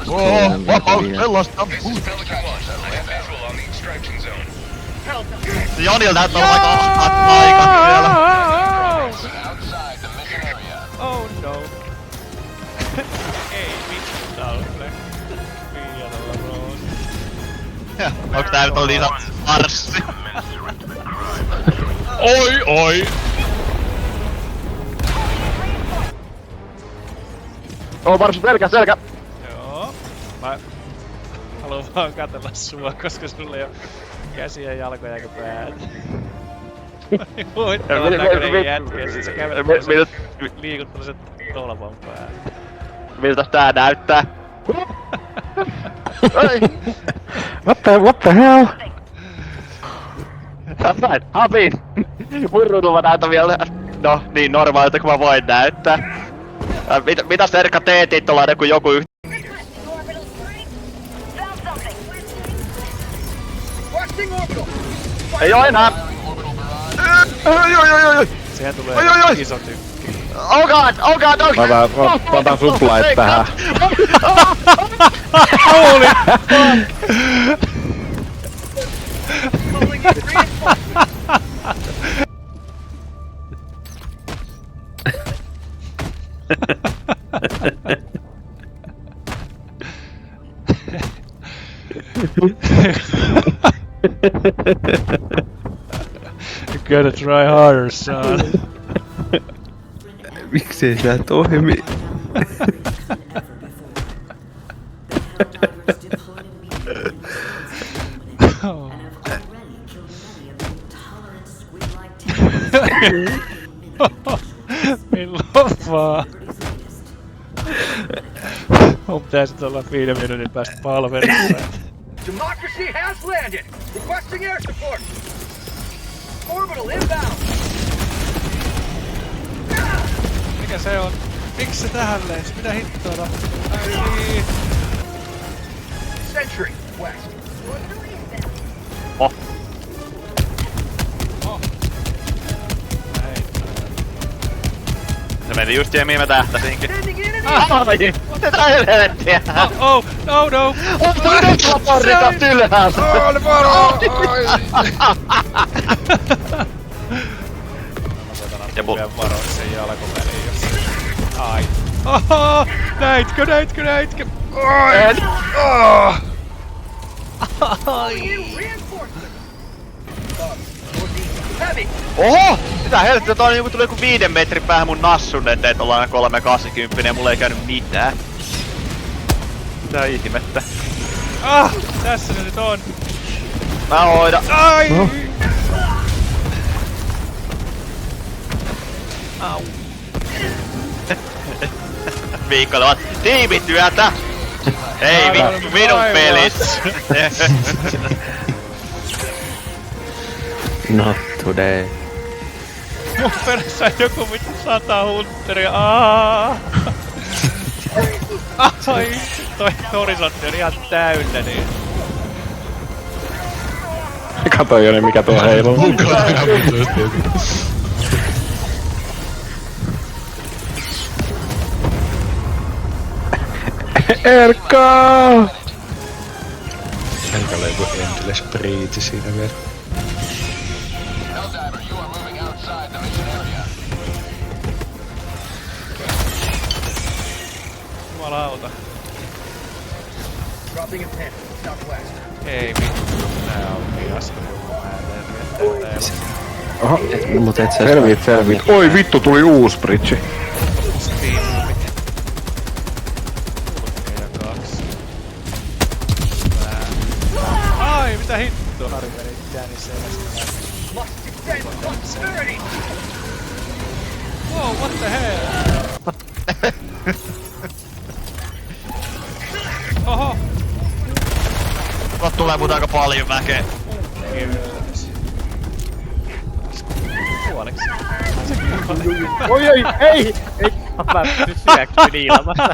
Sellaista. Jonil näyttää olevan aika aikat vielä. Oh no. Ei mitään ole. Pianolla roon. Onks tää nyt on Liisa marssi? Oi! Marssi, selkä! Joo. Mä haluan vaan katsella sua, koska sulla ei oo käsiä, jalkoja eikä päätä. Huittavan näköinen jätkä ja sit sä kävelet liikutteliset tolpan päällä. Miltäs tää näyttää? What the hell? That's right, Habin! Mun ruudulla näytän vielä... No, niin normaalilta kuin mä voin näyttää. Mitä Serkka teet ittolainen kun joku Ei oo enää! Sehän tulee iso tykki. Oh god! Mä otan suplait tähän. Holy You gotta try harder, son. Miksei tää toimi? Milloin vaan? Mun pitäis olla 5 minuutin päästä palvelussa. Democracy has landed! Requesting air support! Orbital inbound! Mikä se on? Miksi se tähän lensi? Mitä hittoa? Ai. Sentry, west. Oh. Se meni just siihen mihin mä tähtäsinkin. Ai! Mitä helvettiä? Oh, no! On tuli nyt laporrikas ylhäältä! Oli varo! Ja mun varoin sen jalkoväliin jos... Ai. Oho! Näitkö? En! Oho! Mitä helvettiä, toi tuli joku 5 metrin päähän mun nassun eteen, että ollaan 380 ja mulla ei käynyt mitään. Mitä ihmettä? Tässä se nyt on! Mä hoidan! Ai! Au! Viikkailevat tiimityötä! Ei vittu, minun pelis! Not today. Mun perässä joku vittu 100 hunteria. Ai! Toi horisontti on ihan täynnä niin. Kato Joni mikä tuo heiluu. Erkka! Erkalla joku endless breach siinä vielä. Jumalauta. Dropping in 10, southwest. Ei vittu, nää on fiasko. Oho, mut et sä selvit. Oi vittu, tuli uusi bridge. Ai, mitä hittoa? Harri meni Danny selästä. Must defend prosperity! Wow, what the hell? Oho! Tuolta tulee mut aika paljon väkeä. Puoleksi. Oi ei! Ei! Mä nyt syöksyn ilmassa.